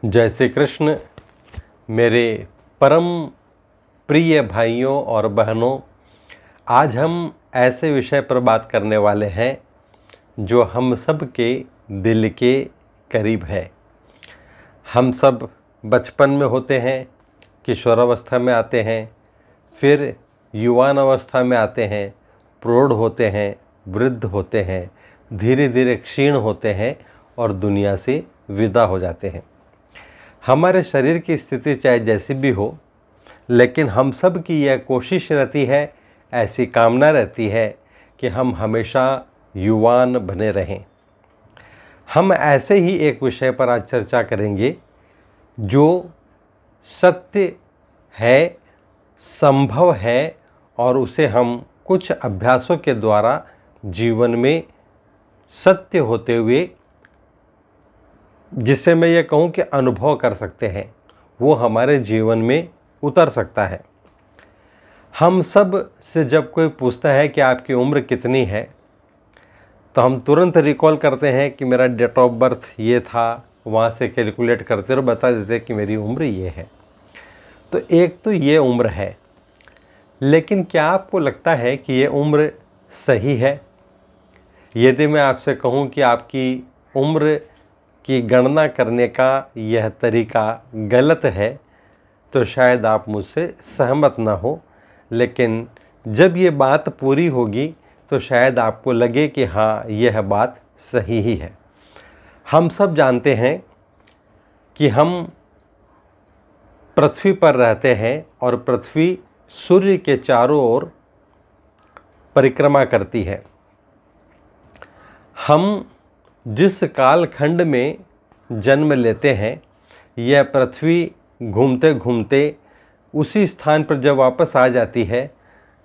जय श्री कृष्ण। मेरे परम प्रिय भाइयों और बहनों, आज हम ऐसे विषय पर बात करने वाले हैं जो हम सब के दिल के करीब है। हम सब बचपन में होते हैं, किशोरावस्था में आते हैं, फिर युवान अवस्था में आते हैं, प्रौढ़ होते हैं, वृद्ध होते हैं, धीरे धीरे क्षीण होते हैं और दुनिया से विदा हो जाते हैं। हमारे शरीर की स्थिति चाहे जैसी भी हो, लेकिन हम सब की यह कोशिश रहती है, ऐसी कामना रहती है कि हम हमेशा युवान बने रहें। हम ऐसे ही एक विषय पर आज चर्चा करेंगे जो सत्य है, संभव है और उसे हम कुछ अभ्यासों के द्वारा जीवन में सत्य होते हुए, जिसे मैं ये कहूँ कि अनुभव कर सकते हैं, वो हमारे जीवन में उतर सकता है। हम सब से जब कोई पूछता है कि आपकी उम्र कितनी है, तो हम तुरंत रिकॉल करते हैं कि मेरा डेट ऑफ बर्थ ये था, वहाँ से कैलकुलेट करते और बता देते कि मेरी उम्र ये है। तो एक तो ये उम्र है, लेकिन क्या आपको लगता है कि ये उम्र सही है? यदि मैं आपसे कहूँ कि आपकी उम्र की गणना करने का यह तरीका गलत है, तो शायद आप मुझसे सहमत ना हो, लेकिन जब ये बात पूरी होगी तो शायद आपको लगे कि हाँ, यह बात सही ही है। हम सब जानते हैं कि हम पृथ्वी पर रहते हैं और पृथ्वी सूर्य के चारों ओर परिक्रमा करती है। हम जिस कालखंड में जन्म लेते हैं, यह पृथ्वी घूमते घूमते उसी स्थान पर जब वापस आ जाती है,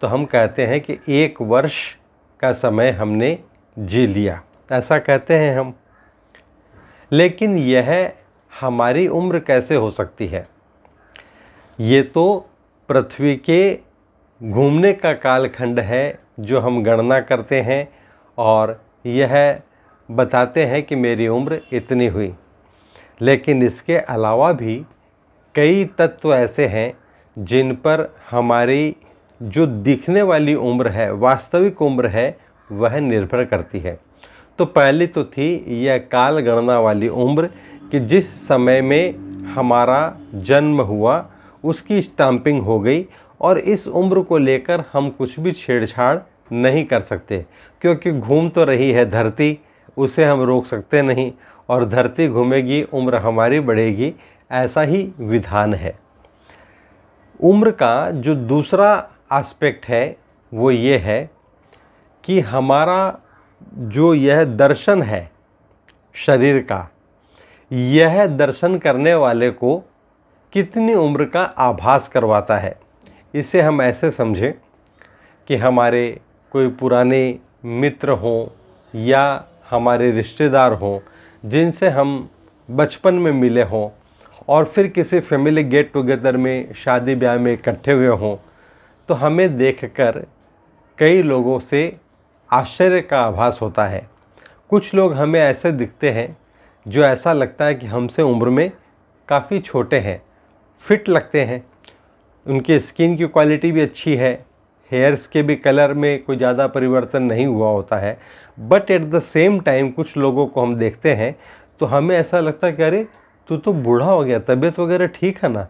तो हम कहते हैं कि 1 वर्ष का समय हमने जी लिया, ऐसा कहते हैं हम। लेकिन यह हमारी उम्र कैसे हो सकती है? ये तो पृथ्वी के घूमने का कालखंड है जो हम गणना करते हैं और यह बताते हैं कि मेरी उम्र इतनी हुई। लेकिन इसके अलावा भी कई तत्व ऐसे हैं जिन पर हमारी जो दिखने वाली उम्र है, वास्तविक उम्र है, वह निर्भर करती है। तो पहली तो थी यह काल गणना वाली उम्र कि जिस समय में हमारा जन्म हुआ उसकी स्टाम्पिंग हो गई, और इस उम्र को लेकर हम कुछ भी छेड़छाड़ नहीं कर सकते, क्योंकि घूम तो रही है धरती, उसे हम रोक सकते नहीं, और धरती घूमेगी, उम्र हमारी बढ़ेगी, ऐसा ही विधान है। उम्र का जो दूसरा एस्पेक्ट है वो ये है कि हमारा जो यह दर्शन है शरीर का, यह दर्शन करने वाले को कितनी उम्र का आभास करवाता है। इसे हम ऐसे समझें कि हमारे कोई पुराने मित्र हों या हमारे रिश्तेदार हों जिनसे हम बचपन में मिले हों और फिर किसी फैमिली गेट टुगेदर में, शादी ब्याह में इकट्ठे हुए हों, तो हमें देखकर कई लोगों से आश्चर्य का आभास होता है। कुछ लोग हमें ऐसे दिखते हैं जो ऐसा लगता है कि हमसे उम्र में काफ़ी छोटे हैं, फिट लगते हैं, उनकी स्किन की क्वालिटी भी अच्छी है, हेयर्स के भी कलर में कोई ज़्यादा परिवर्तन नहीं हुआ होता है। But at the same time कुछ लोगों को हम देखते हैं तो हमें ऐसा लगता है कि अरे तू तो बूढ़ा हो गया, तबीयत वगैरह ठीक है ना,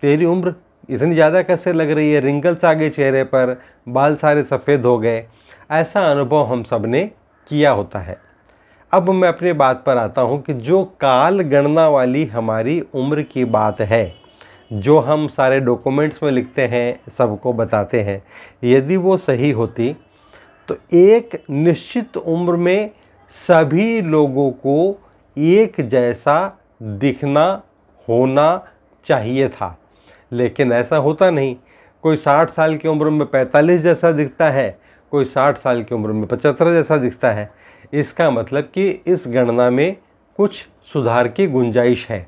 तेरी उम्र इतनी ज़्यादा कैसे लग रही है, रिंकल्स आ गए चेहरे पर, बाल सारे सफ़ेद हो गए। ऐसा अनुभव हम सब ने किया होता है। अब मैं अपनी बात पर आता हूँ कि जो काल गणना वाली हमारी उम्र की बात है, जो हम सारे डॉक्यूमेंट्स में लिखते हैं, सबको बताते हैं, यदि वो सही होती तो एक निश्चित उम्र में सभी लोगों को एक जैसा दिखना होना चाहिए था। लेकिन ऐसा होता नहीं। कोई 60 साल की उम्र में 45 जैसा दिखता है, कोई 60 साल की उम्र में 75 जैसा दिखता है। इसका मतलब कि इस गणना में कुछ सुधार की गुंजाइश है।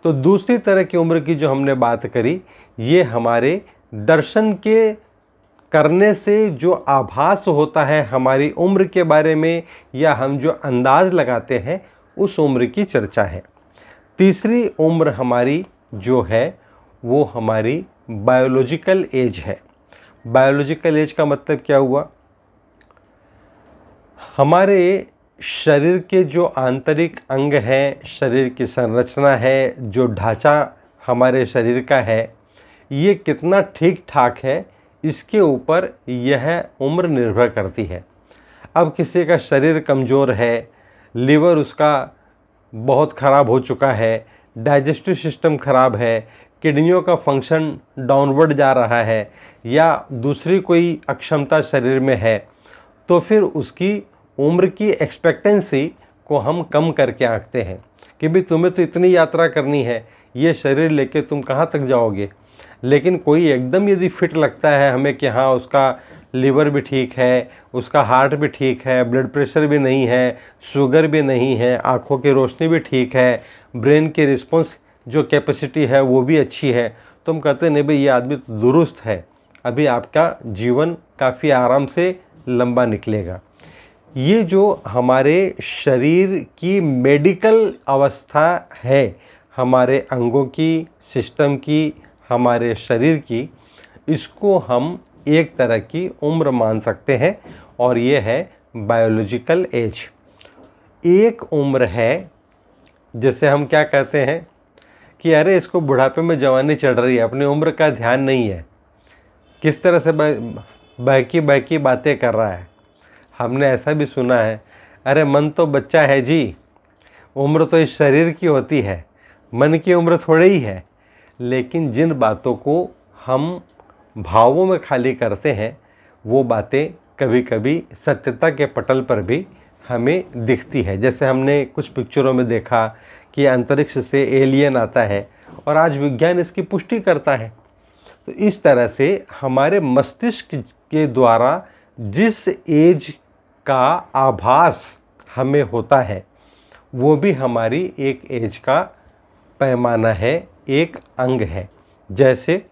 तो दूसरी तरह की उम्र की जो हमने बात करी, ये हमारे दर्शन के करने से जो आभास होता है हमारी उम्र के बारे में, या हम जो अंदाज लगाते हैं, उस उम्र की चर्चा है। तीसरी उम्र हमारी जो है वो हमारी बायोलॉजिकल एज है। बायोलॉजिकल एज का मतलब क्या हुआ? हमारे शरीर के जो आंतरिक अंग हैं, शरीर की संरचना है, जो ढांचा हमारे शरीर का है, ये कितना ठीक ठाक है, इसके ऊपर यह उम्र निर्भर करती है। अब किसी का शरीर कमज़ोर है, लीवर उसका बहुत ख़राब हो चुका है, डाइजेस्टिव सिस्टम ख़राब है, किडनियों का फंक्शन डाउनवर्ड जा रहा है, या दूसरी कोई अक्षमता शरीर में है, तो फिर उसकी उम्र की एक्सपेक्टेंसी को हम कम करके आंकते हैं कि भाई तुम्हें तो इतनी यात्रा करनी है, ये शरीर लेके तुम कहाँ तक जाओगे। लेकिन कोई एकदम यदि फिट लगता है हमें कि हाँ उसका लीवर भी ठीक है, उसका हार्ट भी ठीक है, ब्लड प्रेशर भी नहीं है, शुगर भी नहीं है, आँखों की रोशनी भी ठीक है, ब्रेन की रिस्पॉन्स जो कैपेसिटी है वो भी अच्छी है, तो हम कहते हैं नहीं भाई ये आदमी तो दुरुस्त है, अभी आपका जीवन काफ़ी आराम से लंबा निकलेगा। ये जो हमारे शरीर की मेडिकल अवस्था है, हमारे अंगों की, सिस्टम की, हमारे शरीर की, इसको हम एक तरह की उम्र मान सकते हैं और ये है बायोलॉजिकल एज। एक उम्र है जैसे हम क्या कहते हैं कि अरे इसको बुढ़ापे में जवानी चढ़ रही है, अपनी उम्र का ध्यान नहीं है, किस तरह से बहकी बहकी बातें कर रहा है। हमने ऐसा भी सुना है, अरे मन तो बच्चा है जी, उम्र तो इस शरीर की होती है, मन की उम्र थोड़ी ही है। लेकिन जिन बातों को हम भावों में खाली करते हैं वो बातें कभी कभी सत्यता के पटल पर भी हमें दिखती है। जैसे हमने कुछ पिक्चरों में देखा कि अंतरिक्ष से एलियन आता है और आज विज्ञान इसकी पुष्टि करता है। तो इस तरह से हमारे मस्तिष्क के द्वारा जिस एज का आभास हमें होता है वो भी हमारी एक एज का पैमाना है, एक अंग है। जैसे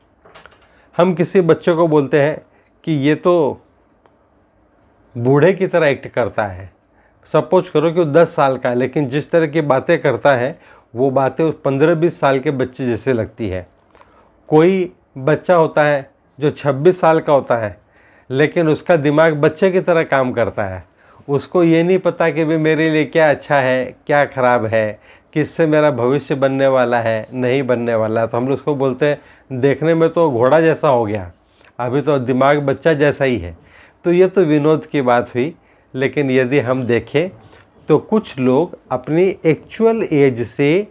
हम किसी बच्चे को बोलते हैं कि ये तो बूढ़े की तरह एक्ट करता है, सपोज करो कि वो 10 साल का है, लेकिन जिस तरह की बातें करता है वो बातें 15-20 साल के बच्चे जैसे लगती है। कोई बच्चा होता है जो 26 साल का होता है लेकिन उसका दिमाग बच्चे की तरह काम करता है, उसको ये नहीं पता कि भाई मेरे लिए क्या अच्छा है क्या ख़राब है, किससे मेरा भविष्य बनने वाला है नहीं बनने वाला है। तो हम लोग उसको बोलते हैं देखने में तो घोड़ा जैसा हो गया, अभी तो दिमाग बच्चा जैसा ही है। तो ये तो विनोद की बात हुई, लेकिन यदि हम देखें तो कुछ लोग अपनी एक्चुअल एज से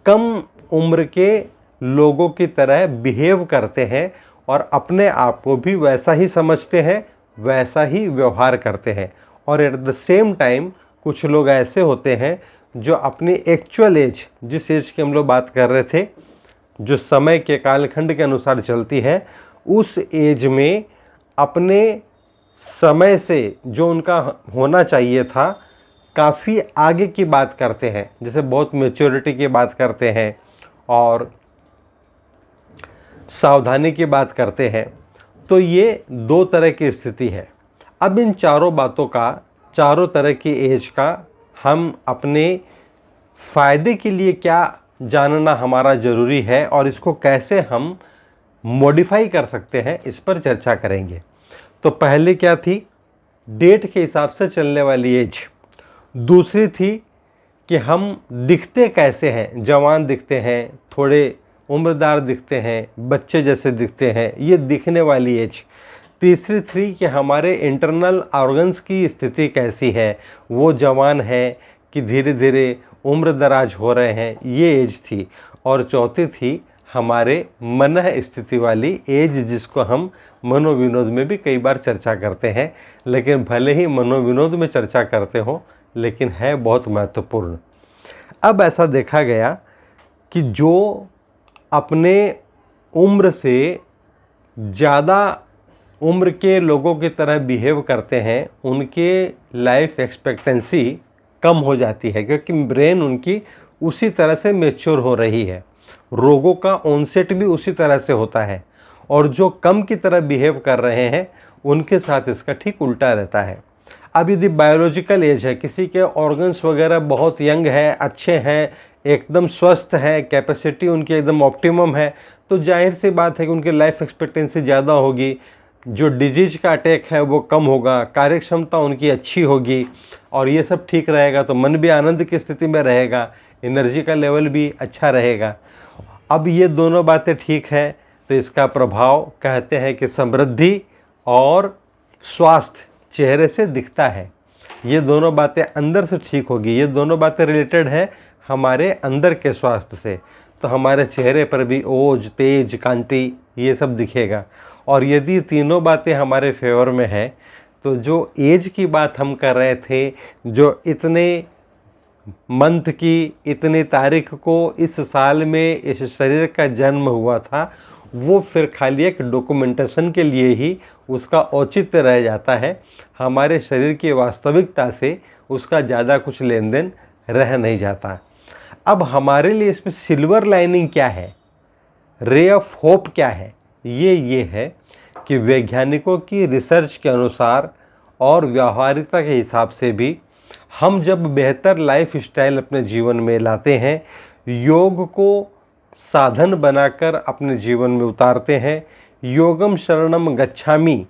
कम उम्र के लोगों की तरह बिहेव करते हैं और अपने आप को भी वैसा ही समझते हैं, वैसा ही व्यवहार करते हैं। और एट द सेम टाइम कुछ लोग ऐसे होते हैं जो अपनी एक्चुअल एज, जिस एज की हम लोग बात कर रहे थे, जो समय के कालखंड के अनुसार चलती है, उस एज में अपने समय से जो उनका होना चाहिए था काफ़ी आगे की बात करते हैं, जैसे बहुत मैच्योरिटी की बात करते हैं और सावधानी की बात करते हैं। तो ये दो तरह की स्थिति है। अब इन चारों बातों का, चारों तरह की एज का हम अपने फ़ायदे के लिए क्या जानना हमारा ज़रूरी है और इसको कैसे हम मॉडिफाई कर सकते हैं, इस पर चर्चा करेंगे। तो पहले क्या थी? डेट के हिसाब से चलने वाली एज। दूसरी थी कि हम दिखते कैसे हैं, जवान दिखते हैं, थोड़े उम्रदार दिखते हैं, बच्चे जैसे दिखते हैं, ये दिखने वाली एज। तीसरी थी कि हमारे इंटरनल ऑर्गन्स की स्थिति कैसी है, वो जवान है कि धीरे धीरे उम्र दराज हो रहे हैं, ये एज थी। और चौथी थी हमारे मन स्थिति वाली एज, जिसको हम मनोविनोद में भी कई बार चर्चा करते हैं। लेकिन भले ही मनोविनोद में चर्चा करते हो, लेकिन है बहुत महत्वपूर्ण। अब ऐसा देखा गया कि जो अपने उम्र से ज़्यादा उम्र के लोगों की तरह बिहेव करते हैं, उनके लाइफ एक्सपेक्टेंसी कम हो जाती है, क्योंकि ब्रेन उनकी उसी तरह से मैच्योर हो रही है, रोगों का ऑनसेट भी उसी तरह से होता है। और जो कम की तरह बिहेव कर रहे हैं उनके साथ इसका ठीक उल्टा रहता है। अब यदि बायोलॉजिकल एज है, किसी के ऑर्गन्स वगैरह बहुत यंग है, अच्छे हैं, एकदम स्वस्थ है, कैपेसिटी उनकी एकदम ऑप्टिमम है, तो जाहिर सी बात है कि उनकी लाइफ एक्सपेक्टेंसी ज़्यादा होगी, जो डिजीज का अटैक है वो कम होगा, कार्य क्षमता उनकी अच्छी होगी, और ये सब ठीक रहेगा तो मन भी आनंद की स्थिति में रहेगा, एनर्जी का लेवल भी अच्छा रहेगा। अब ये दोनों बातें ठीक है तो इसका प्रभाव कहते हैं कि समृद्धि और स्वास्थ्य चेहरे से दिखता है। ये दोनों बातें अंदर से ठीक होगी, ये दोनों बातें रिलेटेड है हमारे अंदर के स्वास्थ्य से, तो हमारे चेहरे पर भी ओज, तेज, कांति ये सब दिखेगा। और यदि तीनों बातें हमारे फेवर में है तो जो एज की बात हम कर रहे थे, जो इतने मंथ की इतनी तारीख को इस साल में इस शरीर का जन्म हुआ था, वो फिर खाली एक डॉक्यूमेंटेशन के लिए ही उसका औचित्य रह जाता है। हमारे शरीर की वास्तविकता से उसका ज़्यादा कुछ लेन देन रह नहीं जाता। अब हमारे लिए इसमें सिल्वर लाइनिंग क्या है, रे ऑफ होप क्या है, ये है कि वैज्ञानिकों की रिसर्च के अनुसार और व्यावहारिकता के हिसाब से भी हम जब बेहतर लाइफ स्टाइल अपने जीवन में लाते हैं, योग को साधन बनाकर अपने जीवन में उतारते हैं, योगम शरणम गच्छामि,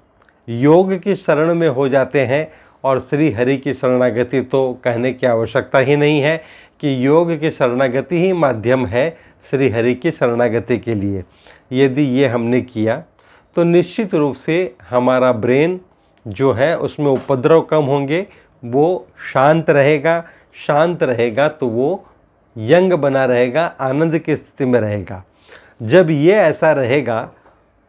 योग की शरण में हो जाते हैं, और श्री हरि की शरणागति तो कहने की आवश्यकता ही नहीं है कि योग की शरणागति ही माध्यम है श्री हरि की शरणागति के लिए। यदि ये हमने किया तो निश्चित रूप से हमारा ब्रेन जो है उसमें उपद्रव कम होंगे, वो शांत रहेगा, शांत रहेगा तो वो यंग बना रहेगा, आनंद की स्थिति में रहेगा। जब ये ऐसा रहेगा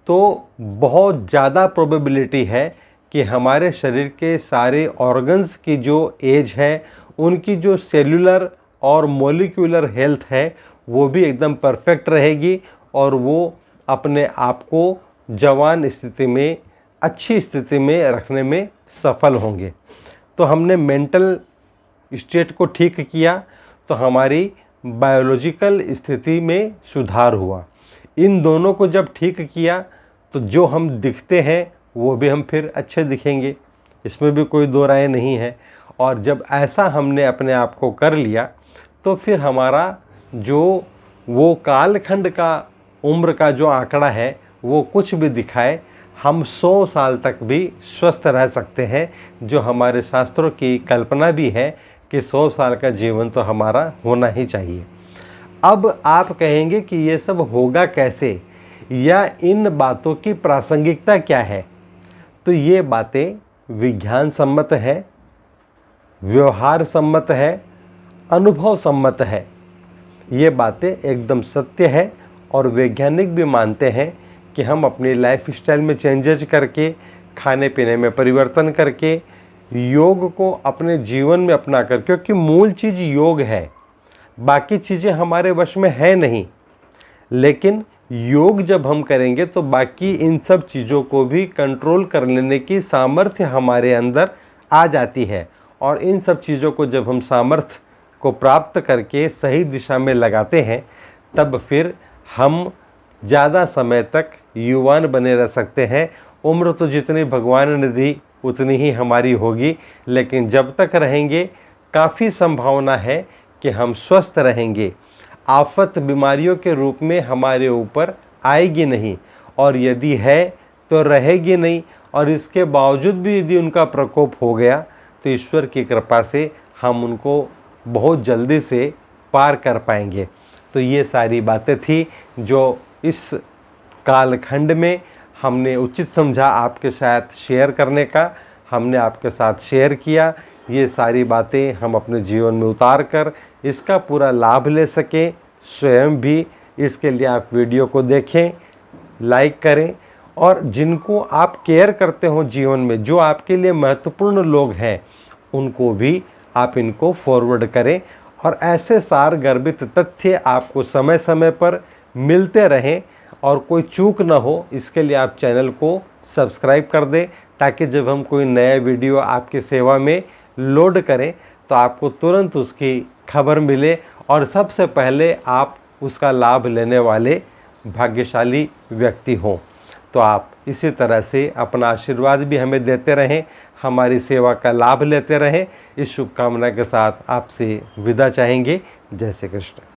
तो बहुत ज़्यादा प्रोबेबिलिटी है कि हमारे शरीर के सारे ऑर्गन्स की जो एज है, उनकी जो सेल्यूलर और मॉलिक्यूलर हेल्थ है वो भी एकदम परफेक्ट रहेगी, और वो अपने आप को जवान स्थिति में, अच्छी स्थिति में रखने में सफल होंगे। तो हमने मेंटल स्टेट को ठीक किया तो हमारी बायोलॉजिकल स्थिति में सुधार हुआ। इन दोनों को जब ठीक किया तो जो हम दिखते हैं वो भी हम फिर अच्छे दिखेंगे, इसमें भी कोई दो राय नहीं है। और जब ऐसा हमने अपने आप को कर लिया तो फिर हमारा जो वो कालखंड का उम्र का जो आंकड़ा है वो कुछ भी दिखाए, हम 100 साल तक भी स्वस्थ रह सकते हैं, जो हमारे शास्त्रों की कल्पना भी है कि 100 साल का जीवन तो हमारा होना ही चाहिए। अब आप कहेंगे कि ये सब होगा कैसे, या इन बातों की प्रासंगिकता क्या है? तो ये बातें विज्ञान सम्मत है, व्यवहार सम्मत है, अनुभव सम्मत है। ये बातें एकदम सत्य है, और वैज्ञानिक भी मानते हैं कि हम अपनी लाइफ स्टाइल में चेंजेस करके, खाने पीने में परिवर्तन करके, योग को अपने जीवन में अपना कर, क्योंकि मूल चीज़ योग है, बाकी चीज़ें हमारे वश में है नहीं, लेकिन योग जब हम करेंगे तो बाकी इन सब चीज़ों को भी कंट्रोल कर लेने की सामर्थ्य हमारे अंदर आ जाती है। और इन सब चीज़ों को जब हम सामर्थ्य को प्राप्त करके सही दिशा में लगाते हैं, तब फिर हम ज़्यादा समय तक युवान बने रह सकते हैं। उम्र तो जितनी भगवान ने दी उतनी ही हमारी होगी, लेकिन जब तक रहेंगे काफ़ी संभावना है कि हम स्वस्थ रहेंगे, आफत बीमारियों के रूप में हमारे ऊपर आएगी नहीं, और यदि है तो रहेगी नहीं। और इसके बावजूद भी यदि उनका प्रकोप हो गया तो ईश्वर की कृपा से हम उनको बहुत जल्दी से पार कर पाएंगे। तो ये सारी बातें थी जो इस कालखंड में हमने उचित समझा आपके साथ शेयर करने का, हमने आपके साथ शेयर किया। ये सारी बातें हम अपने जीवन में उतार कर इसका पूरा लाभ ले सकें, स्वयं भी। इसके लिए आप वीडियो को देखें, लाइक करें, और जिनको आप केयर करते हो जीवन में, जो आपके लिए महत्वपूर्ण लोग हैं, उनको भी आप इनको फॉरवर्ड करें, और ऐसे सार गर्भित तथ्य आपको समय समय पर मिलते रहें और कोई चूक ना हो, इसके लिए आप चैनल को सब्सक्राइब कर दें, ताकि जब हम कोई नया वीडियो आपकी सेवा में लोड करें तो आपको तुरंत उसकी खबर मिले, और सबसे पहले आप उसका लाभ लेने वाले भाग्यशाली व्यक्ति हों। तो आप इसी तरह से अपना आशीर्वाद भी हमें देते रहें, हमारी सेवा का लाभ लेते रहें। इस शुभकामना के साथ आपसे विदा चाहेंगे। जय श्री कृष्ण।